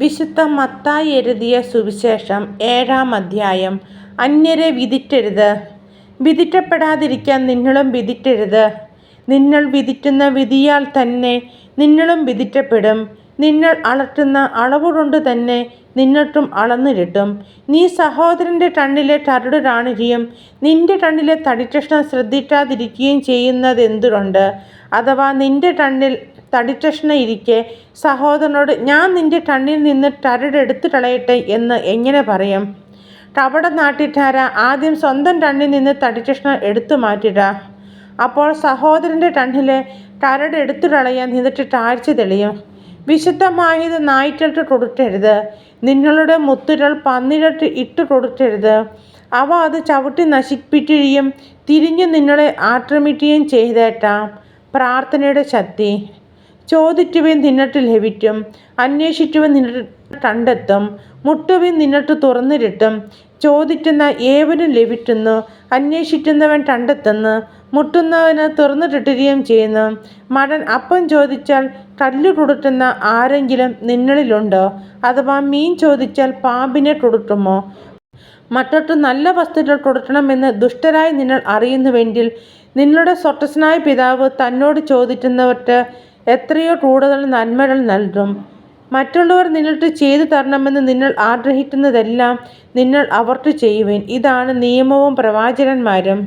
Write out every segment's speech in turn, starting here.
വിശുദ്ധ മത്തായി എഴുതിയ സുവിശേഷം 7-ാം അധ്യായം. അന്യരെ വിധിക്കരുത്, വിധിക്കപ്പെടാതിരിക്കാൻ നിങ്ങളും വിധിക്കരുത്. നിങ്ങൾ വിധിക്കുന്ന വിധിയാൽ തന്നെ നിങ്ങളും വിധിക്കപ്പെടും. നിങ്ങൾ അളക്കുന്ന അളവുകൊണ്ട് തന്നെ നിങ്ങൾക്കും അളന്നു കിട്ടും. നീ സഹോദരൻ്റെ കണ്ണിലെ കരട് കാണുകയും നിന്റെ കണ്ണിലെ തടിക്കഷ്ണം ശ്രദ്ധിക്കാതിരിക്കുകയും ചെയ്യുന്നതെന്തുകൊണ്ട്? അഥവാ നിന്റെ കണ്ണിൽ തടിക്കഷ്ണം ഇരിക്കെ സഹോദരനോട് ഞാൻ നിന്റെ കണ്ണിൽ നിന്ന് കരട് എടുത്തു കളയട്ടെ എന്ന് എങ്ങനെ പറയും? കപട നാട്യക്കാരാ, ആദ്യം സ്വന്തം കണ്ണിൽ നിന്ന് തടിക്കഷ്ണം എടുത്തു മാറ്റുക. അപ്പോൾ സഹോദരൻ്റെ കണ്ണിലെ കരട് എടുത്തു കളയാൻ നിനക്ക് കാഴ്ച തെളിയും. വിശുദ്ധമായത് നായ്ക്കൾക്ക് കൊടുക്കരുത്, നിങ്ങളുടെ മുത്തുകൾ പന്നികൾക്ക് ഇട്ട് കൊടുക്കരുത്. അവ അത് ചവിട്ടി നശിപ്പിക്കുകയും തിരിഞ്ഞു നിങ്ങളെ ആക്രമിക്കുകയും ചെയ്തേക്കാം. പ്രാർത്ഥനയുടെ ശക്തി. ചോദിക്കുവിൻ നിങ്ങൾക്ക് ലഭിക്കും, അന്വേഷിക്കുവിൻ നിങ്ങൾക്ക് കണ്ടെത്തും, മുട്ടുവിൻ നിങ്ങൾക്ക് തുറന്നു കിട്ടും. ചോദിക്കുന്ന ഏവനും ലഭിക്കുന്നു, അന്വേഷിക്കുന്നവൻ കണ്ടെത്തുന്നു, മുട്ടുന്നവന് തുറന്നു കിട്ടുകയും ചെയ്യുന്നു. മകൻ അപ്പം ചോദിച്ചാൽ കല്ല് കൊടുക്കുന്ന ആരെങ്കിലും നിങ്ങളിലുണ്ടോ? അഥവാ മീൻ ചോദിച്ചാൽ പാമ്പിനെ കൊടുക്കുമോ? മറ്റൊരു നല്ല വസ്തുക്കൾ കൊടുക്കണമെന്ന് ദുഷ്ടരായി നിങ്ങൾ അറിയുന്നുവെങ്കിൽ നിങ്ങളുടെ സ്വർഗ്ഗസ്ഥനായ പിതാവ് തന്നോട് ചോദിക്കുന്നവർക്ക് എത്രയോ കൂടുതൽ നന്മകൾ നൽകും. മറ്റുള്ളവർ നിങ്ങൾക്ക് ചെയ്തു തരണമെന്ന് നിങ്ങൾ ആഗ്രഹിക്കുന്നതെല്ലാം നിങ്ങൾ അവർക്ക് ചെയ്യുവിൻ. ഇതാണ് നിയമവും പ്രവാചകന്മാരും.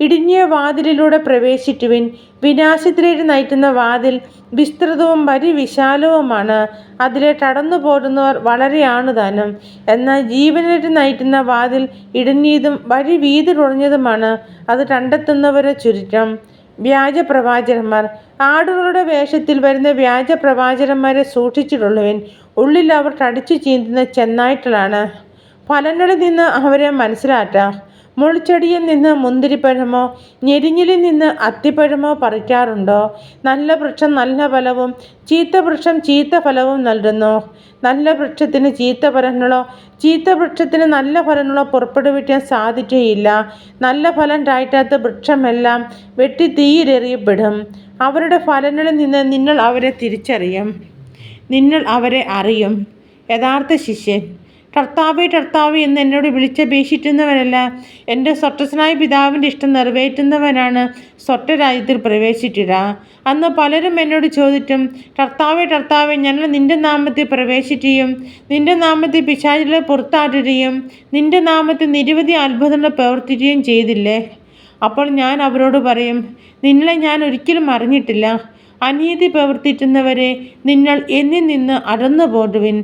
ഇടുങ്ങിയ വാതിലിലൂടെ പ്രവേശിക്കുവിൻ. വിനാശത്തിലേക്ക് നയിക്കുന്ന വാതിൽ വിസ്തൃതവും വിശാലവുമാണ്, അതിലെ കടന്നു പോകുന്നവർ വളരെയാണ് താനും. എന്നാൽ ജീവനിലേക്ക് നയിക്കുന്ന വാതിൽ ഇടുങ്ങിയതും വീതി കുറഞ്ഞതുമാണ്, അത് കണ്ടെത്തുന്നവരെ ചുരുക്കം. വ്യാജപ്രവാചകന്മാർ. ആടുകളുടെ വേഷത്തിൽ വരുന്ന വ്യാജപ്രവാചകന്മാരെ സൂക്ഷിച്ചിട്ടുള്ളവൻ, ഉള്ളിൽ അവർ കടിച്ചു ചീന്തുന്ന ചെന്നായ്ക്കളാണ്. ഫലങ്ങളിൽ നിന്ന് അവരെ മനസ്സിലാക്കാം. മുൾച്ചെടിയിൽ നിന്ന് മുന്തിരിപ്പഴമോ ഞെരിഞ്ഞിലിൽ നിന്ന് അത്തിപ്പഴമോ പറിക്കാറുണ്ടോ? നല്ല വൃക്ഷം നല്ല ഫലവും ചീത്ത വൃക്ഷം ചീത്ത ഫലവും നൽകുന്നു. നല്ല വൃക്ഷത്തിന് ചീത്ത ഫലങ്ങളോ ചീത്ത വൃക്ഷത്തിന് നല്ല ഫലങ്ങളോ പുറപ്പെടുവിക്കാൻ സാധിക്കുകയില്ല. നല്ല ഫലം കായ്ക്കാത്ത വൃക്ഷമെല്ലാം വെട്ടി തീയിലെറിയപ്പെടും. അവരുടെ ഫലങ്ങളിൽ നിന്ന് നിങ്ങൾ അവരെ തിരിച്ചറിയും. നിങ്ങൾ അവരെ അറിയും. യഥാർത്ഥ ശിഷ്യൻ. കർത്താവേ കർത്താവേ എന്ന് എന്നോട് വിളിച്ചപേക്ഷിക്കുന്നവനല്ല, എൻ്റെ സ്വർഗ്ഗസ്ഥനായ പിതാവിൻ്റെ ഇഷ്ടം നിറവേറ്റുന്നവനാണ് സ്വർഗ്ഗരാജ്യത്തിൽ പ്രവേശിക്കുക. അന്ന് പലരും എന്നോട് ചോദിക്കും, കർത്താവേ കർത്താവേ, ഞങ്ങൾ നിൻ്റെ നാമത്തിൽ പ്രവേശിക്കുകയും നിൻ്റെ നാമത്തിൽ പിശാചുകളെ പുറത്താക്കുകയും നിൻ്റെ നാമത്തിൽ നിരവധി അത്ഭുതങ്ങൾ പ്രവർത്തിക്കുകയും ചെയ്തില്ലേ? അപ്പോൾ ഞാൻ അവരോട് പറയും, നിങ്ങളെ ഞാൻ ഒരിക്കലും അറിഞ്ഞിട്ടില്ല. അനീതി പ്രവർത്തിക്കുന്നവരെ നിങ്ങൾ എന്നിൽ നിന്ന് അകന്നു പോകുവിൻ.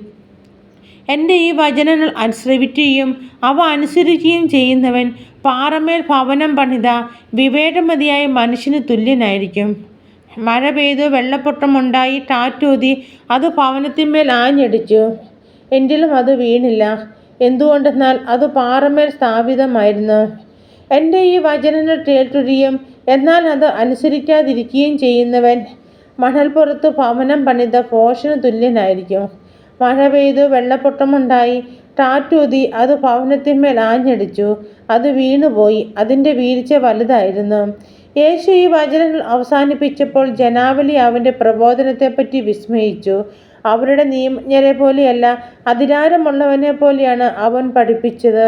എൻ്റെ ഈ വചനങ്ങൾ ശ്രവിക്കുകയും അവ അനുസരിക്കുകയും ചെയ്യുന്നവൻ പാറമേൽ ഭവനം പണിത വിവേകമതിയായ മനുഷ്യന് തുല്യനായിരിക്കും. മഴ പെയ്തു, വെള്ളപ്പൊക്കമുണ്ടായി, കാറ്റൂതി, അത് ഭവനത്തിന്മേൽ ആഞ്ഞടിച്ചു. എങ്കിലും അത് വീണില്ല. എന്തുകൊണ്ടെന്നാൽ അത് പാറമേൽ സ്ഥാപിതമായിരുന്നു. എൻ്റെ ഈ വചനങ്ങൾ കേൾക്കുകയും എന്നാൽ അത് അനുസരിക്കാതിരിക്കുകയും ചെയ്യുന്നവൻ മണൽപ്പുറത്ത് ഭവനം പണിത ഭോഷന് തുല്യനായിരിക്കും. മഴ പെയ്തു, വെള്ളപ്പൊക്കമുണ്ടായി, കാറ്റൂതി, അത് ഭവനത്തിന്മേൽ ആഞ്ഞടിച്ചു, അത് വീണുപോയി. അതിൻ്റെ വീഴ്ച വലുതായിരുന്നു. യേശു ഈ വചനങ്ങൾ അവസാനിപ്പിച്ചപ്പോൾ ജനാവലി അവൻ്റെ പ്രബോധനത്തെപ്പറ്റി വിസ്മയിച്ചു. അവരുടെ നിയമജ്ഞരെ പോലെയല്ല, അധികാരമുള്ളവനെ പോലെയാണ് അവൻ പഠിപ്പിച്ചത്.